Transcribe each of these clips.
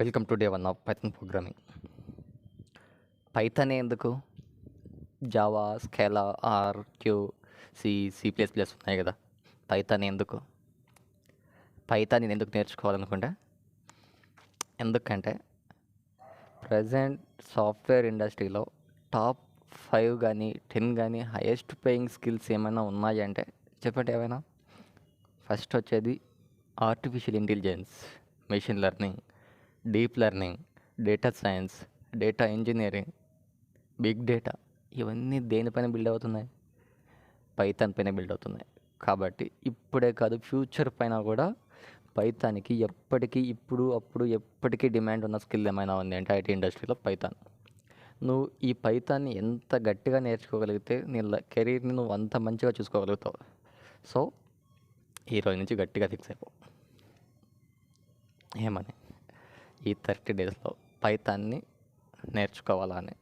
Welcome to day one of Python programming. Python ఎందుకు? Java, Scala, R, Q, సి++, ఉన్నాయి కదా. పైథాన్ ఎందుకు? పైథాన్ నేను ఎందుకు నేర్చుకోవాలనుకుంటే, ఎందుకంటే ప్రజెంట్ సాఫ్ట్వేర్ ఇండస్ట్రీలో టాప్ 5 కానీ 10 కానీ హైయెస్ట్ పేయింగ్ స్కిల్స్ ఏమైనా ఉన్నాయంటే చెప్పండి ఏమైనా. ఫస్ట్ వచ్చేది artificial intelligence, machine learning, deep learning, data science, data engineering, big data. ఇవన్నీ దేనిపైన బిల్డ్ అవుతున్నాయి? పైథాన్ పైన బిల్డ్ అవుతున్నాయి. కాబట్టి ఇప్పుడే కాదు, ఫ్యూచర్ పైన కూడా పైథాన్కి ఎప్పటికీ ఎప్పటికీ డిమాండ్ ఉన్న స్కిల్ ఏమైనా ఉంది అంటే ఐటీ ఇండస్ట్రీలో పైథాన్. నువ్వు ఈ పైథాన్ని ఎంత గట్టిగా నేర్చుకోగలిగితే నీ కెరీర్ని నువ్వు అంత మంచిగా చూసుకోగలుగుతావు. సో ఈరోజు నుంచి గట్టిగా ఫిక్స్ అయిపో. ఏమని? ఈ 30 డేస్లో పైథాన్ని నేర్చుకోవాలా అని.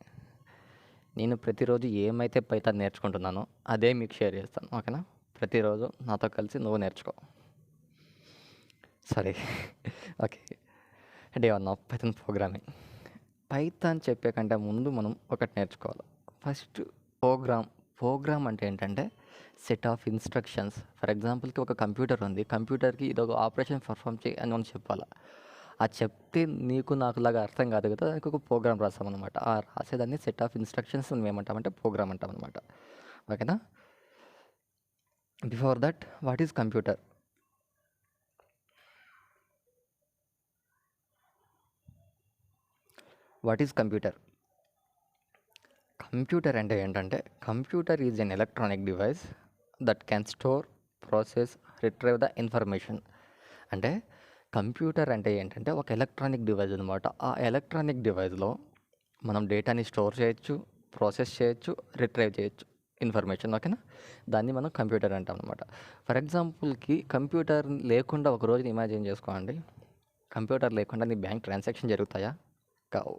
నేను ప్రతిరోజు ఏమైతే పైథాన్ నేర్చుకుంటున్నానో అదే మీకు షేర్ చేస్తాను, ఓకేనా? ప్రతిరోజు నాతో కలిసి నువ్వు నేర్చుకో. సరే, okay. Day one of Python programming. Python చెప్పే కంటే ముందు మనం ఒకటి నేర్చుకోవాలి. ఫస్ట్ ప్రోగ్రామ్ అంటే ఏంటంటే సెట్ ఆఫ్ ఇన్స్ట్రక్షన్స్. ఫర్ ఎగ్జాంపుల్కి ఒక కంప్యూటర్ ఉంది, కంప్యూటర్కి ఇదొక ఆపరేషన్ పర్ఫామ్ చేయి అని మనం చెప్పాలి. ఆ చెప్తే నీకు నాకులాగా అర్థం కాదు కదా, దానికి ఒక ప్రోగ్రామ్ రాసామన్నమాట. ఆ రాసేదాన్ని సెట్ ఆఫ్ ఇన్స్ట్రక్షన్స్ మనం ఏమంటామంటే ప్రోగ్రామ్ అంటామన్నమాట, ఓకేనా? Before that, what is computer? What is computer? Computer అంటే ఏంటంటే, computer is an electronic device that can store, process, retrieve the information. అంటే కంప్యూటర్ అంటే ఏంటంటే ఒక ఎలక్ట్రానిక్ డివైస్ అనమాట. ఆ ఎలక్ట్రానిక్ డివైస్లో మనం డేటాని స్టోర్ చేయొచ్చు, ప్రాసెస్ చేయొచ్చు, రిట్రైవ్ చేయొచ్చు ఇన్ఫర్మేషన్, ఓకేనా? దాన్ని మనం కంప్యూటర్ అంటాం అనమాట. ఫర్ ఎగ్జాంపుల్కి కంప్యూటర్ లేకుండా ఒక రోజుని ఇమాజిన్ చేసుకోండి. కంప్యూటర్ లేకుండా నీ బ్యాంక్ ట్రాన్సాక్షన్ జరుగుతాయా? కావు.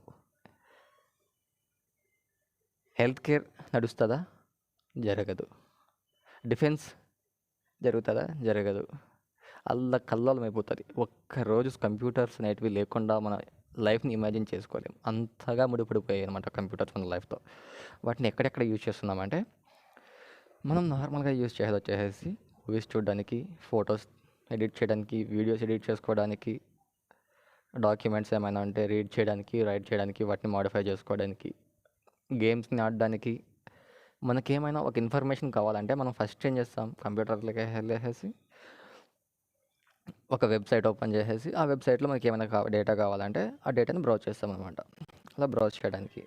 హెల్త్ కేర్ నడుస్తుందా? జరగదు. డిఫెన్స్ జరుగుతుందా? జరగదు. కల్లోలం అయిపోతుంది. ఒక్కరోజు కంప్యూటర్స్ అనేటివి లేకుండా మన లైఫ్ని ఇమాజిన్ చేసుకోలేం. అంతగా ముడిపడిపోయాయి అనమాట కంప్యూటర్స్ మన లైఫ్తో. వాటిని ఎక్కడెక్కడ యూజ్ చేస్తున్నామంటే, మనం నార్మల్గా యూజ్ చేసేది వచ్చేసి మూవీస్ చూడడానికి, ఫొటోస్ ఎడిట్ చేయడానికి, వీడియోస్ ఎడిట్ చేసుకోవడానికి, డాక్యుమెంట్స్ ఏమైనా ఉంటే రీడ్ చేయడానికి, రైట్ చేయడానికి, వాటిని మాడిఫై చేసుకోవడానికి, గేమ్స్ని ఆడడానికి. మనకేమైనా ఒక ఇన్ఫర్మేషన్ కావాలంటే మనం ఫస్ట్ ఏం చేస్తాం? కంప్యూటర్లోకి వెళ్ళేసి ఒక వెబ్సైట్ ఓపెన్ చేసేసి ఆ వెబ్సైట్లో మనకి ఏమైనా డేటా కావాలంటే ఆ డేటాని బ్రౌజ్ చేస్తాం అనమాట. అలా బ్రౌజ్ చేయడానికి,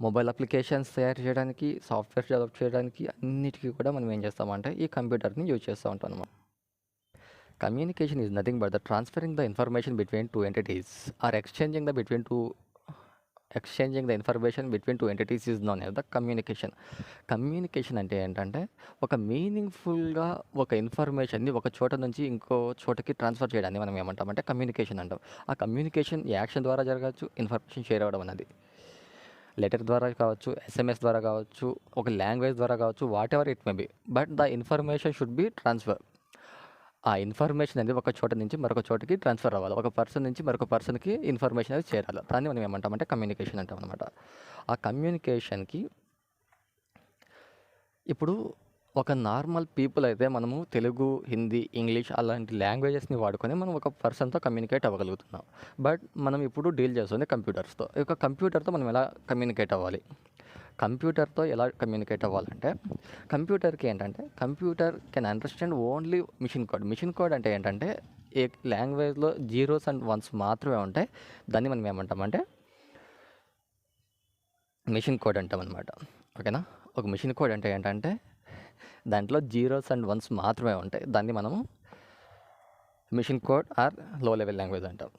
మొబైల్ అప్లికేషన్స్ తయారు చేయడానికి, సాఫ్ట్వేర్ డెవలప్ చేయడానికి, అన్నిటికీ కూడా మనం ఏం చేస్తామంటే ఈ కంప్యూటర్ని యూజ్ చేస్తూ ఉంటాం అనమాట. Communication is nothing but the transferring the information between two entities or exchanging the information between two entities is known as the communication. Communication అంటే ఏంటంటే ఒక మీనింగ్ఫుల్గా ఒక ఇన్ఫర్మేషన్ని ఒక చోట నుంచి ఇంకో చోటకి ట్రాన్స్ఫర్ చేయడాన్ని మనం ఏమంటామంటే కమ్యూనికేషన్ అంటాం. ఆ కమ్యూనికేషన్ యాక్షన్ ద్వారా జరగచ్చు, ఇన్ఫర్మేషన్ షేర్ అవ్వడం అనేది లెటర్ ద్వారా కావచ్చు, ఎస్ఎంఎస్ ద్వారా కావచ్చు, ఒక లాంగ్వేజ్ ద్వారా కావచ్చు, what ever it may be, but the information should be transfer. ఆ ఇన్ఫర్మేషన్ అనేది ఒక చోట నుంచి మరొక చోటకి ట్రాన్స్ఫర్ అవ్వాలి, ఒక పర్సన్ నుంచి మరొక పర్సన్కి ఇన్ఫర్మేషన్ అనేది చేరాలి. దాన్ని మనం ఏమంటామంటే కమ్యూనికేషన్ అంటాం అనమాట. ఆ కమ్యూనికేషన్కి ఇప్పుడు ఒక నార్మల్ పీపుల్ అయితే మనము తెలుగు, హిందీ, ఇంగ్లీష్ అలాంటి లాంగ్వేజెస్ని వాడుకొని మనం ఒక పర్సన్తో కమ్యూనికేట్ అవ్వగలుగుతున్నాం. బట్ మనం ఇప్పుడు డీల్ చేస్తుంది కంప్యూటర్స్తో. ఈ యొక్క కంప్యూటర్తో మనం ఎలా కమ్యూనికేట్ అవ్వాలి? కంప్యూటర్తో ఎలా కమ్యూనికేట్ అవ్వాలంటే, కంప్యూటర్కి ఏంటంటే computer can understand only machine code. Machine code అంటే ఏంటంటే ఏ లాంగ్వేజ్లో జీరోస్ అండ్ వన్స్ మాత్రమే ఉంటాయి. దాన్ని మనం ఏమంటామంటే మిషన్ కోడ్ అంటాం అనమాట, ఓకేనా? ఒక మిషన్ కోడ్ అంటే ఏంటంటే దాంట్లో జీరోస్ అండ్ వన్స్ మాత్రమే ఉంటాయి. దాన్ని మనము machine code or low level language అంటాం.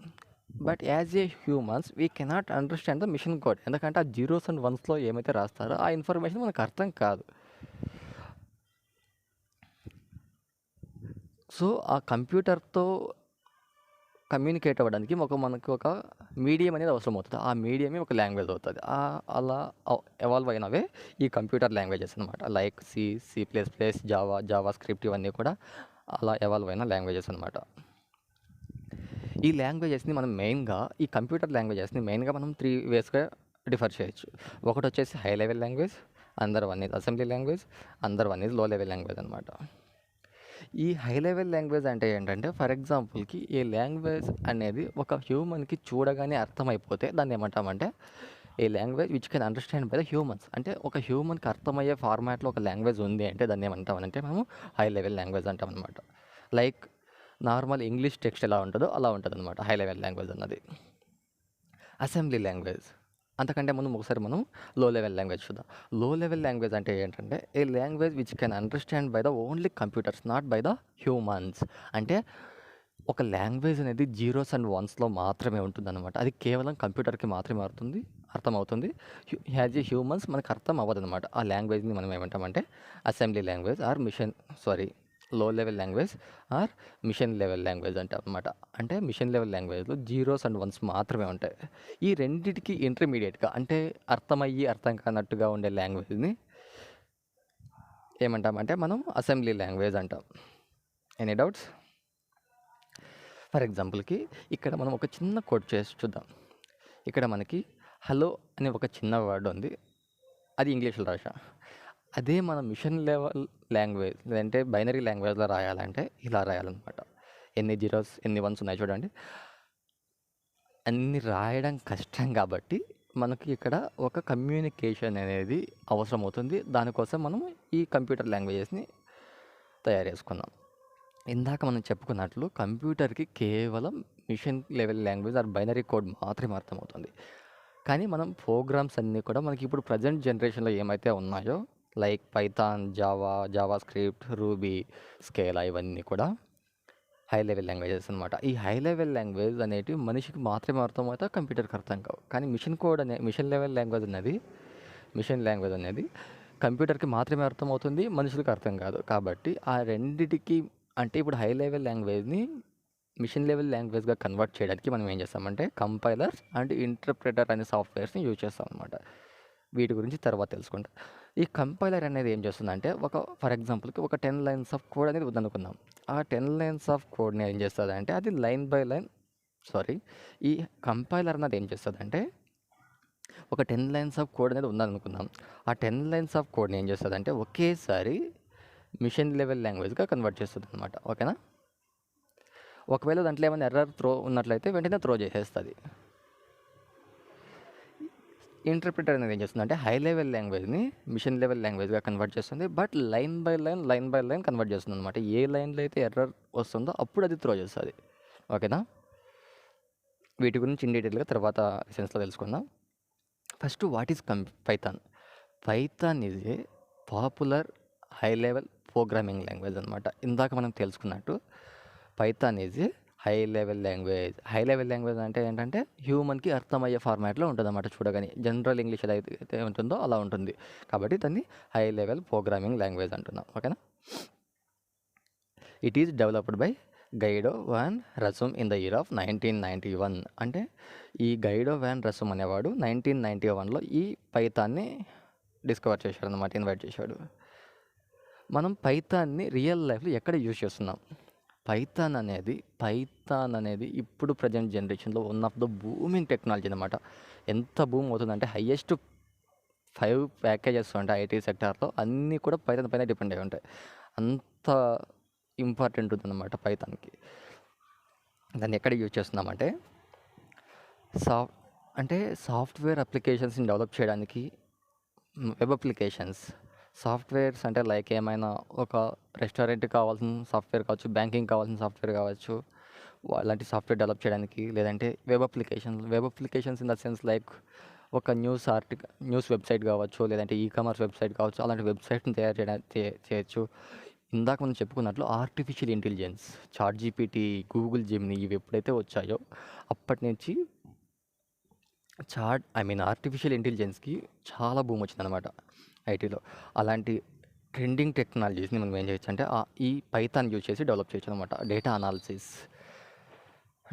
But as a humans we cannot understand the machine code. ఎందుకంటే ఆ జీరోస్ అండ్ వన్స్లో ఏమైతే రాస్తారో ఆ ఇన్ఫర్మేషన్ మనకు అర్థం కాదు. సో ఆ కంప్యూటర్తో కమ్యూనికేట్ అవ్వడానికి మనకు ఒక మీడియం అనేది అవసరం అవుతుంది. ఆ మీడియమే ఒక లాంగ్వేజ్ అవుతుంది. అలా ఎవాల్వ్ అయినవే ఈ కంప్యూటర్ లాంగ్వేజెస్ అనమాట. లైక్ సి++, జావా స్క్రిప్ట్, ఇవన్నీ కూడా అలా ఎవాల్వ్ అయిన లాంగ్వేజెస్ అనమాట. ఈ లాంగ్వేజెస్ని మనం మెయిన్గా ఈ కంప్యూటర్ లాంగ్వేజెస్ని మెయిన్గా మనం 3 వేస్గా డిఫర్ చేయొచ్చు. ఒకటి వచ్చేసి హై లెవెల్ లాంగ్వేజ్, అందర్ వన్ ఈజ్ అసెంబ్లీ లాంగ్వేజ్, అందర్ one is low level language అనమాట. ఈ హై లెవెల్ లాంగ్వేజ్ అంటే ఏంటంటే ఫర్ ఎగ్జాంపుల్కి ఈ లాంగ్వేజ్ అనేది ఒక హ్యూమన్కి చూడగానే అర్థమైపోతే దాన్ని ఏమంటామంటే a language which can understand by the humans. అంటే ఒక హ్యూమన్కి అర్థమయ్యే ఫార్మాట్లో ఒక లాంగ్వేజ్ ఉంది అంటే దాన్ని ఏమంటామంటే మనము హై లెవెల్ లాంగ్వేజ్ అంటాం అనమాట. లైక్ నార్మల్ ఇంగ్లీష్ టెక్స్ట్ ఎలా ఉంటుందో అలా ఉంటుంది అనమాట హై లెవెల్ లాంగ్వేజ్ అన్నది. అసెంబ్లీ లాంగ్వేజ్ అంతకంటే ముందు ఒకసారి మనం లో లెవెల్ లాంగ్వేజ్ చూద్దాం. లో లెవెల్ లాంగ్వేజ్ అంటే ఏంటంటే a language which can understand by the only computers, not by the humans. అంటే ఒక లాంగ్వేజ్ అనేది జీరోస్ అండ్ వన్స్లో మాత్రమే ఉంటుందన్నమాట. అది కేవలం కంప్యూటర్కి మాత్రమే అర్థమవుతుంది. యాజ్ ఏ హ్యూమన్స్ మనకు అర్థం అవ్వదన్నమాట. ఆ లాంగ్వేజ్ని మనం ఏమంటామంటే assembly language or low level language or machine level language అంటాం అనమాట. అంటే మిషన్ లెవెల్ లాంగ్వేజ్లో జీరోస్ అండ్ వన్స్ మాత్రమే ఉంటాయి. ఈ రెండింటికి ఇంటర్మీడియట్గా అంటే అర్థం కానట్టుగా ఉండే లాంగ్వేజ్ని ఏమంటామంటే మనం అసెంబ్లీ లాంగ్వేజ్ అంటాం. Any doubts? ఫర్ ఎగ్జాంపుల్కి ఇక్కడ మనం ఒక చిన్న కోడ్ చేసి చూద్దాం. ఇక్కడ మనకి హలో అనే ఒక చిన్న వర్డ్ ఉంది, అది ఇంగ్లీష్లో రాసా. అదే మన మిషన్ లెవెల్ లాంగ్వేజ్ లేదంటే బైనరీ లాంగ్వేజ్లో రాయాలంటే ఇలా రాయాలన్నమాట. ఎన్ని జీరోస్ ఎన్ని వన్స్ ఉన్నాయి చూడండి. అన్ని రాయడం కష్టం కాబట్టి మనకి ఇక్కడ ఒక కమ్యూనికేషన్ అనేది అవసరం అవుతుంది. దానికోసం మనం ఈ కంప్యూటర్ లాంగ్వేజెస్ని తయారు చేసుకున్నాం. ఇందాక మనం చెప్పుకున్నట్లు కంప్యూటర్కి కేవలం machine level language or binary code మాత్రమే అర్థమవుతుంది. కానీ మనం ప్రోగ్రామ్స్ అన్నీ కూడా మనకి ఇప్పుడు ప్రజెంట్ జనరేషన్లో ఏమైతే ఉన్నాయో like Python, Java script, ruby, Scala ఇవన్నీ కూడా హై లెవెల్ లాంగ్వేజెస్ అనమాట. ఈ హై లెవెల్ లాంగ్వేజ్ అనేటివి మనిషికి మాత్రమే అర్థమవుతా, కంప్యూటర్కి అర్థం కావు. కానీ మిషన్ లెవెల్ లాంగ్వేజ్ అనేది కంప్యూటర్కి మాత్రమే అర్థమవుతుంది, మనుషులకు అర్థం కాదు. కాబట్టి ఆ రెండిటికి అంటే ఇప్పుడు హై లెవెల్ లాంగ్వేజ్ని మిషన్ లెవెల్ లాంగ్వేజ్గా కన్వర్ట్ చేయడానికి మనం ఏం చేస్తామంటే కంపైలర్ అండ్ ఇంటర్ప్రెటర్ అనే సాఫ్ట్వేర్స్ని యూజ్ చేస్తాం అనమాట. వీటి గురించి తర్వాత తెలుసుకుంటాం. ఈ కంపైలర్ అనేది ఏం చేస్తుందంటే ఫర్ ఎగ్జాంపుల్కి ఒక 10 లైన్స్ ఆఫ్ కోడ్ అనేది ఉందనుకుందాం. ఆ 10 లైన్స్ ఆఫ్ కోడ్ని ఏం చేస్తుందంటే అది లైన్ బై లైన్ ఈ కంపైలర్ అనేది ఏం చేస్తుందంటే ఒక 10 లైన్స్ ఆఫ్ కోడ్ అనేది ఉందనుకుందాం. ఆ 10 లైన్స్ ఆఫ్ కోడ్ని ఏం చేస్తుందంటే ఒకేసారి మిషన్ లెవెల్ లాంగ్వేజ్గా కన్వర్ట్ చేస్తుంది అనమాట. ఓకేనా? ఒకవేళ దాంట్లో ఏమైనా ఎర్రర్ ఉన్నట్లయితే వెంటనే త్రో చేసేస్తుంది. ఇంటర్ప్రిటర్ అనేది ఏం చేస్తుంది హై లెవెల్ లాంగ్వేజ్ని మిషన్ లెవెల్ లాంగ్వేజ్గా కన్వర్ట్ చేస్తుంది, but line by line convert చేస్తుంది అనమాట. ఏ లైన్లో అయితే ఎర్రర్ వస్తుందో అప్పుడు అది త్రో చేస్తుంది. ఓకేనా? వీటి గురించి ఇన్ డీటెయిల్గా తర్వాత సెన్స్లో తెలుసుకుందాం. First what is Python? Python is a popular high level programming language అనమాట. ఇందాక మనం తెలుసుకున్నట్టు Python is a high level language అంటే ఏంటంటే హ్యూమన్కి అర్థమయ్యే ఫార్మాట్లో ఉంటుంది అన్నమాట. చూడగానే జనరల్ ఇంగ్లీష్ ఎలా అయితే ఉంటుందో అలా ఉంటుంది. కాబట్టి దాన్ని హై లెవెల్ ప్రోగ్రామింగ్ లాంగ్వేజ్ అంటున్నాం. ఓకేనా? It is developed by Guido van Rossum in the year of 1991. అంటే ఈ గైడో వాన్ రసూమ్ అనేవాడు 1991లో ఈ పైథాన్ని డిస్కవర్ చేశాడు అనమాట, ఇన్వైట్ చేశాడు. మనం పైథాన్ని రియల్ లైఫ్లో ఎక్కడ యూజ్ చేస్తున్నాం? పైథాన్ అనేది ఇప్పుడు ప్రజెంట్ జనరేషన్లో one of the booming technology అనమాట. ఎంత బూమ్ అవుతుందంటే హైయెస్ట్ 5 ప్యాకేజెస్ ఉంటాయి ఐటీ సెక్టార్లో, అన్నీ కూడా పైథాన్ పైన డిపెండ్ అయి ఉంటాయి. అంత ఇంపార్టెంట్ ఉందన్నమాట పైథాన్కి. దాన్ని ఎక్కడ యూజ్ చేస్తున్నామంటే సాఫ్ట్వేర్ అప్లికేషన్స్ని డెవలప్ చేయడానికి, వెబ్ అప్లికేషన్స్, సాఫ్ట్వేర్స్ అంటే లైక్ ఏమైనా ఒక రెస్టారెంట్కి కావాల్సిన సాఫ్ట్వేర్ కావచ్చు, బ్యాంకింగ్ కావాల్సిన సాఫ్ట్వేర్ కావచ్చు, అలాంటి సాఫ్ట్వేర్ డెవలప్ చేయడానికి, లేదంటే web applications in the sense like ఒక న్యూస్ వెబ్సైట్ కావచ్చు, లేదంటే ఈకామర్స్ వెబ్సైట్ కావచ్చు, అలాంటి వెబ్సైట్ని తయారు చేయొచ్చు. ఇందాక మనం చెప్పుకున్నట్లు artificial intelligence, ChatGPT, Google Gemini ఇవి ఎప్పుడైతే వచ్చాయో అప్పటి నుంచి ఆర్టిఫిషియల్ ఇంటెలిజెన్స్కి చాలా బూమ్ వచ్చిందనమాట ఐటీలో. అలాంటి ట్రెండింగ్ టెక్నాలజీస్ని మనం ఏం చేయొచ్చు అంటే ఈ పైథాన్ యూజ్ చేసి డెవలప్ చేయొచ్చు అనమాట. Data analysis,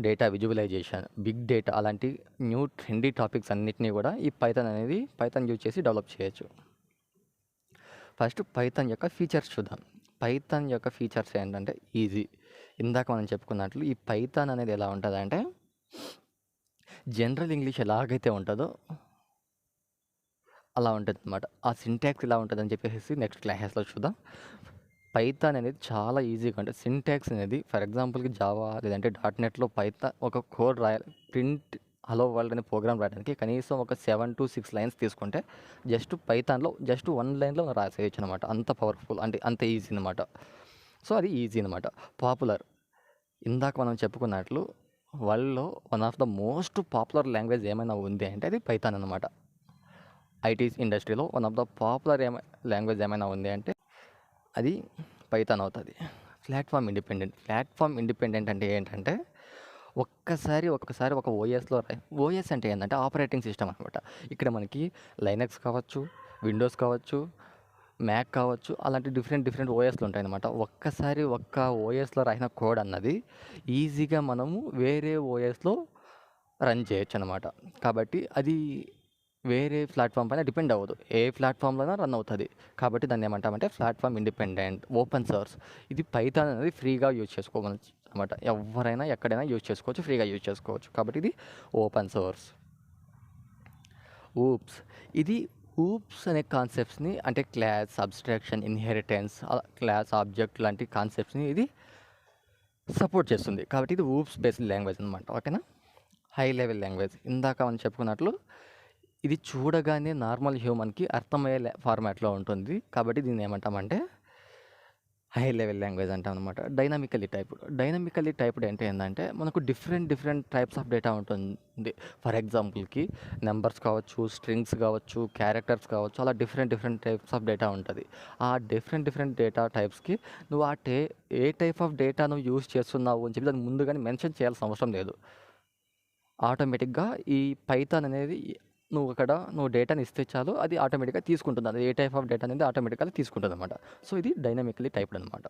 data visualisation, big data అలాంటి న్యూ ట్రెండీ టాపిక్స్ అన్నిటినీ కూడా ఈ పైథాన్ యూజ్ చేసి డెవలప్ చేయొచ్చు. ఫస్ట్ పైథాన్ యొక్క ఫీచర్స్ చూద్దాం. పైథాన్ యొక్క ఫీచర్స్ ఏంటంటే ఇందాక మనం చెప్పుకున్నట్లు ఈ పైథాన్ అనేది ఎలా ఉంటుందంటే జనరల్ ఇంగ్లీష్ ఎలాగైతే ఉంటుందో అలా ఉంటుంది అనమాట. ఆ సింటాక్స్ ఇలా ఉంటుందని చెప్పేసి నెక్స్ట్ క్లాసెస్లో చూద్దాం. పైథాన్ అనేది చాలా ఈజీగా ఉంటుంది. సింటాక్స్ అనేది ఫర్ ఎగ్జాంపుల్కి జావా లేదంటే .NETలో పైథాన్ ఒక కోడ్ రాయాలి, ప్రింట్ హలో వరల్డ్ అనే ప్రోగ్రామ్ రాయడానికి కనీసం ఒక 7 to 6 లైన్స్ తీసుకుంటే జస్ట్ పైథాన్లో జస్ట్ 1 లైన్లో రాసేయచ్చు అనమాట. అంత పవర్ఫుల్ అంటే అంత ఈజీ అనమాట. సో అది ఈజీ అనమాట. పాపులర్ ఇందాక మనం చెప్పుకున్నట్లు వరల్డ్లో one of the most popular language ఏమైనా ఉంది అంటే అది పైథాన్ అనమాట. ఐటీ ఇండస్ట్రీలో one of the popular language ఏమైనా ఉంది అంటే అది పైథాన్ అవుతుంది. ప్లాట్ఫామ్ ఇండిపెండెంట్ అంటే ఏంటంటే ఒక్కసారి ఒక ఓఎస్ అంటే ఏంటంటే ఆపరేటింగ్ సిస్టమ్ అనమాట. ఇక్కడ మనకి లైనక్స్ కావచ్చు, విండోస్ కావచ్చు, మ్యాక్ కావచ్చు, అలాంటి డిఫరెంట్ ఓఎస్లు ఉంటాయి అన్నమాట. ఒక్కసారి ఒక్క ఓఎస్లో రాసిన కోడ్ అన్నది ఈజీగా మనము వేరే ఓఎస్లో రన్ చేయొచ్చు అనమాట. కాబట్టి అది వేరే ప్లాట్ఫామ్ పైన డిపెండ్ అవ్వదు, ఏ ప్లాట్ఫామ్లోనే రన్ అవుతుంది. కాబట్టి దాన్ని ఏమంటామంటే ప్లాట్ఫామ్ ఇండిపెండెంట్, ఓపెన్ సోర్స్. ఇది పైథాన్ అనేది ఫ్రీగా యూజ్ చేసుకోవచ్చు అనమాట. ఎవరైనా ఎక్కడైనా యూజ్ చేసుకోవచ్చు, ఫ్రీగా యూజ్ చేసుకోవచ్చు. కాబట్టి ఇది ఓపెన్ సోర్స్. ఇది ఊప్స్ అనే కాన్సెప్ట్స్ని అంటే class, abstraction, inheritance, class, object లాంటి కాన్సెప్ట్స్ని ఇది సపోర్ట్ చేస్తుంది. కాబట్టి ఇది ఊప్స్ బేస్డ్ లాంగ్వేజ్ అనమాట. ఓకేనా. హై లెవెల్ లాంగ్వేజ్ ఇందాక మనం చెప్పుకున్నట్లు ఇది చూడగానే నార్మల్ హ్యూమన్కి అర్థమయ్యే ఫార్మాట్లో ఉంటుంది. కాబట్టి దీన్ని ఏమంటామంటే హై లెవెల్ లాంగ్వేజ్ అంటాం అనమాట. డైనమికల్లీ టైప్డ్ అంటే ఏంటంటే మనకు డిఫరెంట్ టైప్స్ ఆఫ్ డేటా ఉంటుంది. ఫర్ ఎగ్జాంపుల్కి నెంబర్స్ కావచ్చు, స్ట్రింగ్స్ కావచ్చు, క్యారెక్టర్స్ కావచ్చు, అలా డిఫరెంట్ టైప్స్ ఆఫ్ డేటా ఉంటుంది. ఆ డిఫరెంట్ డేటా టైప్స్కి నువ్వు ఏ టైప్ ఆఫ్ డేటా నువ్వు యూజ్ చేస్తున్నావు అని చెప్పి దాన్ని ముందుగానే మెన్షన్ చేయాల్సిన అవసరం లేదు. ఆటోమేటిక్గా ఈ పైథాన్ అనేది నువ్వు డేటాని ఇస్తే చాలు అది ఆటోమేటిక్గా తీసుకుంటుంది. అది ఏ టైప్ ఆఫ్ డేటా అనేది ఆటోమేటిక్గా తీసుకుంటుంది అనమాట. సో ఇది డైనమికల్లీ టైప్డ్ అనమాట.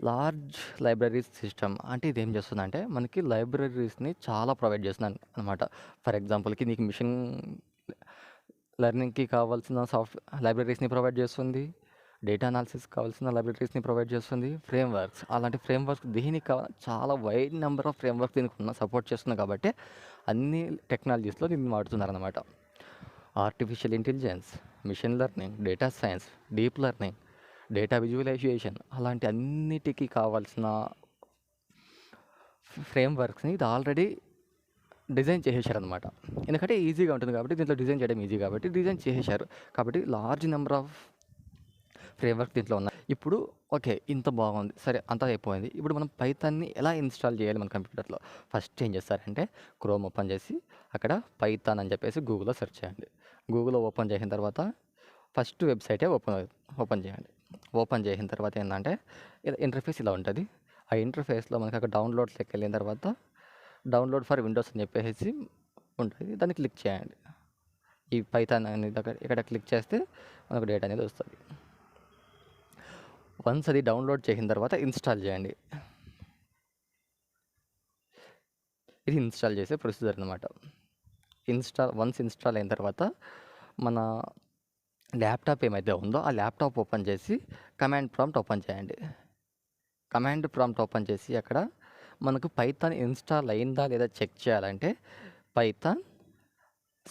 లార్జ్ లైబ్రరీస్ సిస్టమ్ అంటే ఇది ఏం చేస్తుందంటే మనకి లైబ్రరీస్ని చాలా ప్రొవైడ్ చేస్తుంది అనమాట. ఫర్ ఎగ్జాంపుల్కి నీకు మిషన్ లెర్నింగ్కి కావాల్సిన లైబ్రరీస్ని ప్రొవైడ్ చేస్తుంది, డేటా అనాలిసిస్ కావాల్సిన లైబ్రరీస్ని ప్రొవైడ్ చేస్తుంది, అలాంటి ఫ్రేమ్వర్క్స్ దీనికి చాలా వైడ్ నెంబర్ ఆఫ్ ఫ్రేమ్వర్క్స్ దీనికి సపోర్ట్ చేస్తుంది. కాబట్టి అన్ని టెక్నాలజీస్లో దీన్ని వాడుతున్నారనమాట. Artificial intelligence, machine learning, data science, deep learning, data visualisation అలాంటి అన్నిటికీ కావాల్సిన ఫ్రేమ్వర్క్స్ని ఇది ఆల్రెడీ డిజైన్ చేసేసారనమాట. ఎందుకంటే ఈజీగా ఉంటుంది కాబట్టి దీంట్లో డిజైన్ చేయడం ఈజీ కాబట్టి డిజైన్ చేసేసారు. కాబట్టి లార్జ్ నెంబర్ ఆఫ్ ఫ్రేమ్వర్క్ దీంట్లో ఉన్నాయి. ఇప్పుడు ఓకే, ఇంత బాగుంది, సరే అంతా అయిపోయింది. ఇప్పుడు మనం పైథాన్ని ఎలా ఇన్స్టాల్ చేయాలి మన కంప్యూటర్లో? ఫస్ట్ ఏం చేస్తారంటే క్రోమ్ ఓపెన్ చేసి అక్కడ పైథాన్ అని చెప్పేసి గూగుల్లో సెర్చ్ చేయండి. గూగుల్లో ఓపెన్ చేసిన తర్వాత ఫస్ట్ వెబ్సైటే ఓపెన్ చేయండి. ఓపెన్ చేసిన తర్వాత ఏంటంటే ఇంటర్ఫేస్ ఇలా ఉంటుంది. ఆ ఇంటర్ఫేస్లో మనకి అక్కడ డౌన్లోడ్స్లోకి వెళ్ళిన తర్వాత డౌన్లోడ్ ఫర్ విండోస్ అని చెప్పేసి ఉంటుంది. దాన్ని క్లిక్ చేయండి. ఈ పైథాన్ అనేది ఇక్కడ క్లిక్ చేస్తే మనకు డేటా అనేది వస్తుంది. వన్స్ అది డౌన్లోడ్ చేసిన తర్వాత ఇన్స్టాల్ చేయండి. ఇది ఇన్స్టాల్ చేసే ప్రొసీజర్ అనమాట. వన్స్ ఇన్స్టాల్ అయిన తర్వాత మన ల్యాప్టాప్ ఏమైతే ఉందో ఆ ల్యాప్టాప్ ఓపెన్ చేసి కమాండ్ ప్రాంప్ట్ ఓపెన్ చేయండి. కమాండ్ ప్రాంప్ట్ ఓపెన్ చేసి అక్కడ మనకు పైథాన్ ఇన్స్టాల్ అయిందా లేదా చెక్ చేయాలంటే పైథాన్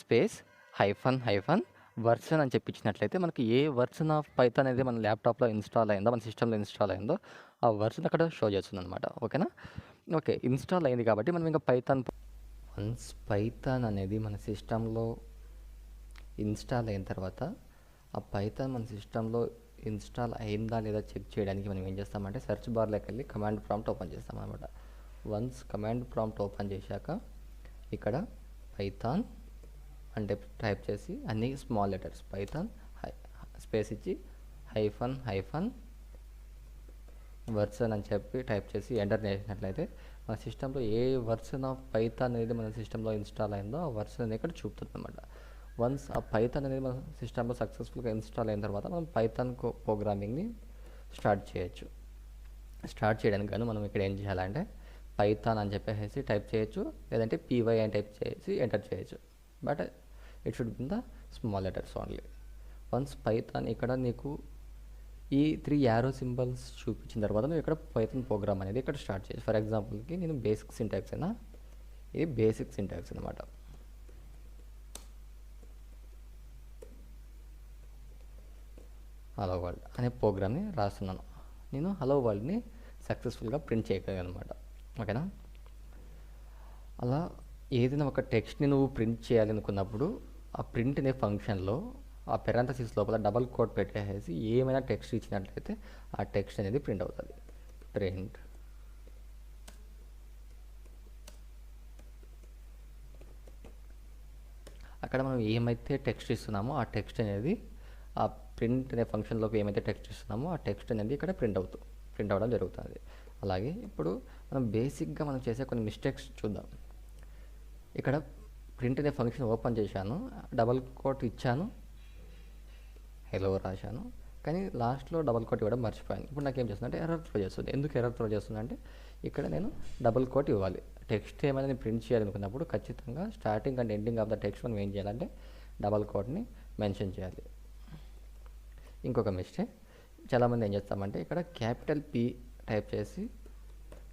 స్పేస్ హైఫన్ వర్షన్ అని చెప్పించినట్లయితే మనకి ఏ వర్షన్ ఆఫ్ పైథాన్ అనేది మన ల్యాప్టాప్లో ఇన్స్టాల్ అయిందో, మన సిస్టంలో ఇన్స్టాల్ అయిందో ఆ వర్షన్ అక్కడ షో చేస్తుంది అనమాట. ఓకేనా. ఓకే, ఇన్స్టాల్ అయింది కాబట్టి మనం ఇంకా వన్స్ పైథాన్ అనేది మన సిస్టంలో ఇన్స్టాల్ అయిన తర్వాత ఆ పైథాన్ మన సిస్టంలో ఇన్స్టాల్ అయిందా లేదా చెక్ చేయడానికి మనం ఏం చేస్తామంటే సెర్చ్ బార్లోకి వెళ్ళి కమాండ్ ప్రాంప్ట్ ఓపెన్ చేస్తాం అనమాట. వన్స్ కమాండ్ ప్రాంప్ట్ ఓపెన్ చేశాక ఇక్కడ పైథాన్ అంటే టైప్ చేసి అన్ని స్మాల్ లెటర్స్ పైథాన్ స్పేస్ ఇచ్చి హైఫన్ వర్షన్ అని చెప్పి టైప్ చేసి ఎంటర్ చేసినట్లయితే మన సిస్టంలో ఏ వర్షన్ ఆఫ్ పైథాన్ అనేది మన సిస్టంలో ఇన్స్టాల్ అయిందో ఆ వర్షన్ అనేది ఇక్కడ చూపుతుంది అనమాట. వన్స్ ఆ పైథాన్ అనేది మన సిస్టంలో సక్సెస్ఫుల్గా ఇన్స్టాల్ అయిన తర్వాత మనం పైథాన్ ప్రోగ్రామింగ్ని స్టార్ట్ చేయొచ్చు. స్టార్ట్ చేయడానికి కానీ మనం ఇక్కడ ఏం చేయాలంటే పైథాన్ అని చెప్పేసి టైప్ చేయొచ్చు, లేదంటే PY అని టైప్ చేసి ఎంటర్ చేయొచ్చు. But it should be in the small letters only. Once Python ఇక్కడ నీకు ఈ 3 యారో సింబల్స్ చూపించిన తర్వాత నువ్వు ఇక్కడ పైథాన్ ప్రోగ్రామ్ అనేది ఇక్కడ స్టార్ట్ చేసి, ఫర్ ఎగ్జాంపుల్కి నేను బేసిక్ సింటాక్స్ అయినా, ఇది బేసిక్ సింటాక్స్ అనమాట. హలో వరల్డ్ అనే ప్రోగ్రామ్ని రాస్తున్నాను. నేను హలో వరల్డ్ని సక్సెస్ఫుల్గా ప్రింట్ చేయగలను అనమాట. ఓకేనా? అలా ఏదైనా ఒక టెక్స్ట్ని నువ్వు ప్రింట్ చేయాలనుకున్నప్పుడు ఆ ప్రింట్ అనే ఫంక్షన్లో ఆ పెరాంథసిస్ లోపల డబల్ కోట్ పెట్టేసి ఏమైనా టెక్స్ట్ ఇచ్చినట్లయితే ఆ టెక్స్ట్ అనేది ప్రింట్ అవుతుంది. ప్రింట్ అక్కడ మనం ఏమైతే టెక్స్ట్ ఇస్తున్నామో ఆ టెక్స్ట్ అనేది ఆ ప్రింట్ అనే ఫంక్షన్లోకి ఏమైతే టెక్స్ట్ ఇస్తున్నామో ఆ టెక్స్ట్ అనేది ఇక్కడ ప్రింట్ అవ్వడం జరుగుతుంది. అలాగే ఇప్పుడు మనం బేసిక్గా మనం చేసే కొన్ని మిస్టేక్స్ చూద్దాం. ఇక్కడ ప్రింట్ అనే ఫంక్షన్ ఓపెన్ చేశాను, డబల్ కోట్ ఇచ్చాను, హెలో రాశాను, కానీ లాస్ట్లో డబల్ కోట్ ఇవ్వడం మర్చిపోయాను. ఇప్పుడు నాకేం చేస్తుందంటే ఎర్రర్ త్రో చేస్తుంది. ఎందుకు ఎర్రర్ త్రో చేస్తుందంటే ఇక్కడ నేను డబల్ కోట్ ఇవ్వాలి. టెక్స్ట్ ఏమైనా నేను ప్రింట్ చేయాలనుకున్నప్పుడు ఖచ్చితంగా starting and ending of the text మనం ఏం చేయాలంటే డబల్ కోట్ని మెన్షన్ చేయాలి. ఇంకొక మిస్టేక్, చాలామంది ఏం చేస్తామంటే ఇక్కడ క్యాపిటల్ పి టైప్ చేసి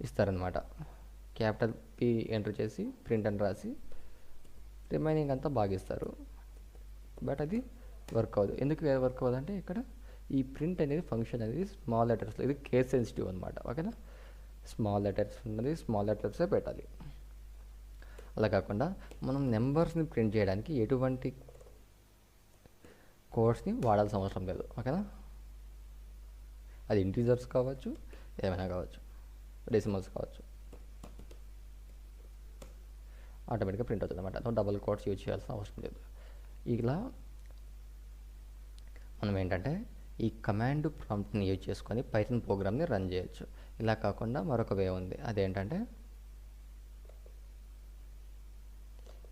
ఇస్తారనమాట. క్యాపిటల్ పి ఎంటర్ చేసి ప్రింట్ అని రాసి రిమైనింగ్ అంతా బాగా ఇస్తారు. బట్ అది వర్క్ అవ్వదు. ఎందుకు వర్క్ అవ్వదు అంటే ఇక్కడ ఈ ప్రింట్ అనేది ఫంక్షన్ అనేది స్మాల్ లెటర్స్లో, ఇది కేస్ సెన్సిటివ్ అనమాట. ఓకేనా? స్మాల్ లెటర్స్ ఉన్నది స్మాల్ లెటర్సే పెట్టాలి. అలా కాకుండా మనం నెంబర్స్ని ప్రింట్ చేయడానికి ఎటువంటి కోడ్స్ని వాడాల్సిన అవసరం లేదు. ఓకేనా? అది ఇంటీజర్స్ కావచ్చు, ఏమైనా కావచ్చు, డెసిమల్స్ కావచ్చు, ఆటోమేటిక్గా ప్రింట్ అవుతుంది అనమాట. డబల్ కోడ్స్ యూజ్ చేయాల్సిన అవసరం లేదు. ఇలా మనం ఏంటంటే ఈ కమాండ్ ప్రాంప్ట్ని యూజ్ చేసుకొని పైథాన్ ప్రోగ్రామ్ని రన్ చేయొచ్చు. ఇలా కాకుండా మరొక వే ఉంది. అదేంటంటే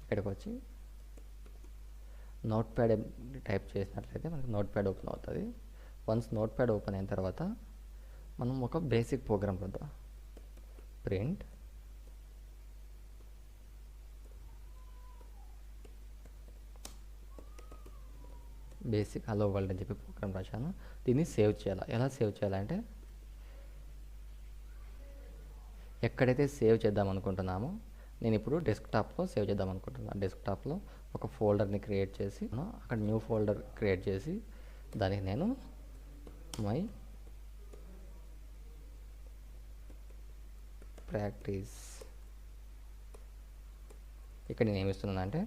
ఇక్కడికి వచ్చి నోట్ ప్యాడ్ టైప్ చేసినట్లయితే మనకి నోట్ ప్యాడ్ ఓపెన్ అవుతుంది. వన్స్ నోట్ ప్యాడ్ ఓపెన్ అయిన తర్వాత మనం ఒక బేసిక్ ప్రోగ్రామ్ వద్దాం. ప్రింట్ బేసిక్ హలో వరల్డ్ అని చెప్పి ప్రోగ్రామ్ రాశాను. దీన్ని సేవ్ చేయాలి. ఎలా సేవ్ చేయాలంటే ఎక్కడైతే సేవ్ చేద్దాం అనుకుంటున్నామో నేను ఇప్పుడు డెస్క్టాప్లో సేవ్ చేద్దాం అనుకుంటున్నాను. డెస్క్టాప్లో ఒక ఫోల్డర్ని క్రియేట్ చేసి అక్కడ న్యూ ఫోల్డర్ క్రియేట్ చేసి దానికి నేను మై ప్రాక్టీస్, ఇక్కడ నేను ఏమి ఇస్తున్నాను అంటే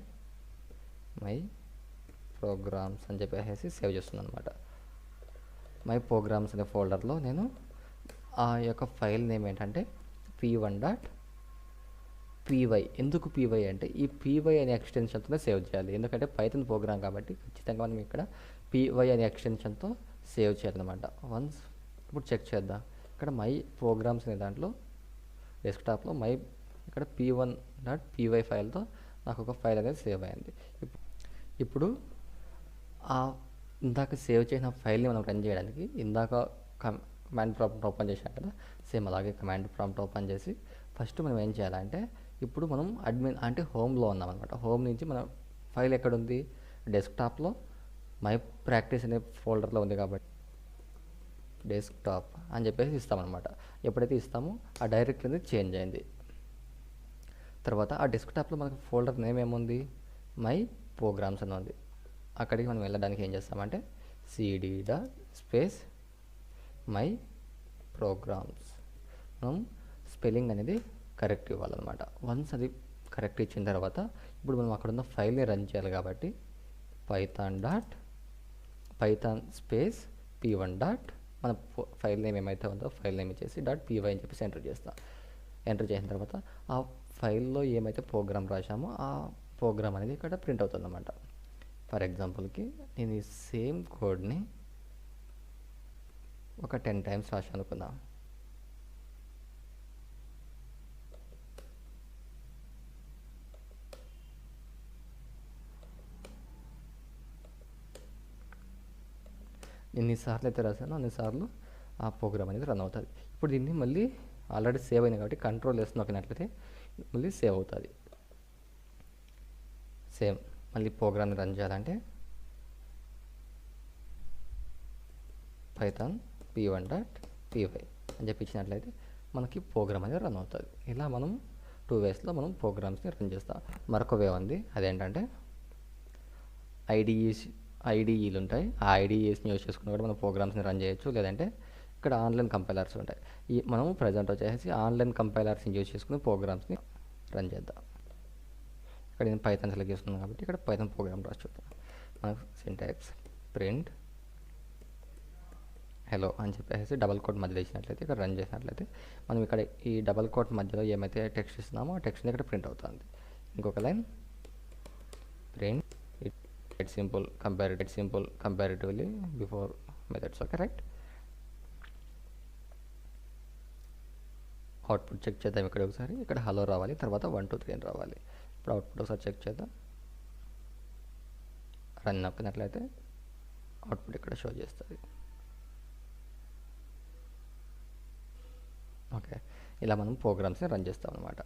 మై ప్రోగ్రామ్స్ అని చెప్పేసి సేవ్ చేస్తున్నాను అనమాట. మై ప్రోగ్రామ్స్ అనే ఫోల్డర్లో నేను ఆ యొక్క ఫైల్ నేమ్ ఏంటంటే p1.py. ఎందుకు py అంటే ఈ py అనే ఎక్స్టెన్షన్తోనే సేవ్ చేయాలి. ఎందుకంటే పైథాన్ ప్రోగ్రామ్ కాబట్టి ఖచ్చితంగా మనం ఇక్కడ py అనే ఎక్స్టెన్షన్తో సేవ్ చేయాలన్నమాట. వన్స్ ఇప్పుడు చెక్ చేద్దాం. ఇక్కడ మై ప్రోగ్రామ్స్ అనే దాంట్లో డెస్క్టాప్లో మై ఇక్కడ p1.py ఫైల్తో నాకు ఒక ఫైల్ అనేది సేవ్ అయింది. ఇప్పుడు ఆ ఇందాక సేవ్ చేసిన ఫైల్ని మనం రన్ చేయడానికి ఇందాక కమాండ్ ప్రాంప్ట్ ఓపెన్ చేసాం కదా, సేమ్ అలాగే కమాండ్ ప్రాంప్ట్ ఓపెన్ చేసి ఫస్ట్ మనం ఏం చేయాలంటే ఇప్పుడు మనం అడ్మిన్ అంటే హోమ్లో ఉన్నామన్నమాట. హోమ్ నుంచి మన ఫైల్ ఎక్కడుంది, డెస్క్టాప్లో మై ప్రాక్టీస్ అనే ఫోల్డర్లో ఉంది కాబట్టి డెస్క్టాప్ అని చెప్పేసి ఇస్తామన్నమాట. ఎప్పుడైతే ఇస్తామో ఆ డైరెక్ట్ అనేది చేంజ్ అయింది. తర్వాత ఆ డెస్క్టాప్లో మనకు ఫోల్డర్ నేమ్ ఏముంది, మై ప్రోగ్రామ్స్ అని ఉంది. అక్కడికి మనం వెళ్ళడానికి ఏం చేస్తామంటే cd.space మై ప్రోగ్రామ్స్, మనం స్పెల్లింగ్ అనేది కరెక్ట్ ఇవ్వాలన్నమాట. వన్స్ అది కరెక్ట్ ఇచ్చిన తర్వాత ఇప్పుడు మనం అక్కడ ఉన్న ఫైల్ని రన్ చేయాలి కాబట్టి పైథాన్ స్పేస్ p1 మన ఫైల్ నేమ్ ఏమైతే ఉందో ఫైల్ నేమ్ ఇచ్చేసి .py అని చెప్పేసి ఎంటర్ చేస్తాం. ఎంటర్ చేసిన తర్వాత ఆ ఫైల్లో ఏమైతే ప్రోగ్రామ్ రాసామో ఆ ప్రోగ్రామ్ అనేది ఇక్కడ ప్రింట్ అవుతుంది అన్నమాట. ఫర్ ఎగ్జాంపుల్కి నేను ఈ సేమ్ కోడ్ని ఒక 10 టైమ్స్ రాశాను అనుకుందాం. ఎన్నిసార్లు అయితే రాశానో అన్నిసార్లు ఆ ప్రోగ్రామ్ అనేది రన్ అవుతుంది. ఇప్పుడు దీన్ని మళ్ళీ ఆల్రెడీ సేవ్ అయింది కాబట్టి కంట్రోల్ S నొక్కినట్లయితే మళ్ళీ సేవ్ అవుతుంది. సేమ్ మళ్ళీ ప్రోగ్రామ్ని రన్ చేయాలంటే పైథాన్ p1.py అని చెప్పి ఇచ్చినట్లయితే మనకి ప్రోగ్రామ్ అనేది రన్ అవుతుంది. ఇలా మనం 2 వేస్లో మనం ప్రోగ్రామ్స్ని రన్ చేస్తాం. మరొక వే ఉంది, అదేంటంటే ఐడిఈలు ఉంటాయి. ఆ ఐడిఈస్ని యూజ్ చేసుకుని కూడా మనం ప్రోగ్రామ్స్ని రన్ చేయొచ్చు. లేదంటే ఇక్కడ ఆన్లైన్ కంపైలర్స్ ఉంటాయి. మనం ప్రజెంట్ వచ్చేసి ఆన్లైన్ కంపైలర్స్ని యూజ్ చేసుకుని ప్రోగ్రామ్స్ని రన్ చేద్దాం. ఇక్కడ నేను పైథాన్ సెలెక్ట్ చేసుకున్నాను కాబట్టి ఇక్కడ పైథాన్ ప్రోగ్రామ్ రాసి చూద్దాం. మనకు సింటాక్స్ ప్రింట్ హలో అని చెప్పేసి డబల్ కోట్ మధ్యలో ఇచ్చినట్లయితే ఇక్కడ రన్ చేసినట్లయితే మనం ఇక్కడ ఈ డబల్ కోట్ మధ్యలో ఏమైతే టెక్స్ట్ ఇస్తున్నామో ఆ టెక్స్ట్ ఇక్కడ ప్రింట్ అవుతుంది. ఇంకొక line print simple comparatively before methods. Okay right. Output check చేద్దాం. ఇక్కడ ఒకసారి ఇక్కడ హలో రావాలి, తర్వాత 1 2 3 అని రావాలి. ఇప్పుడు అవుట్పుట్ ఒకసారి చెక్ చేద్దాం. రన్ నొక్కినట్లయితే అవుట్పుట్ ఇక్కడ షో చేస్తుంది. ఓకే, ఇలా మనం ప్రోగ్రామ్స్ని రన్ చేస్తాం అన్నమాట.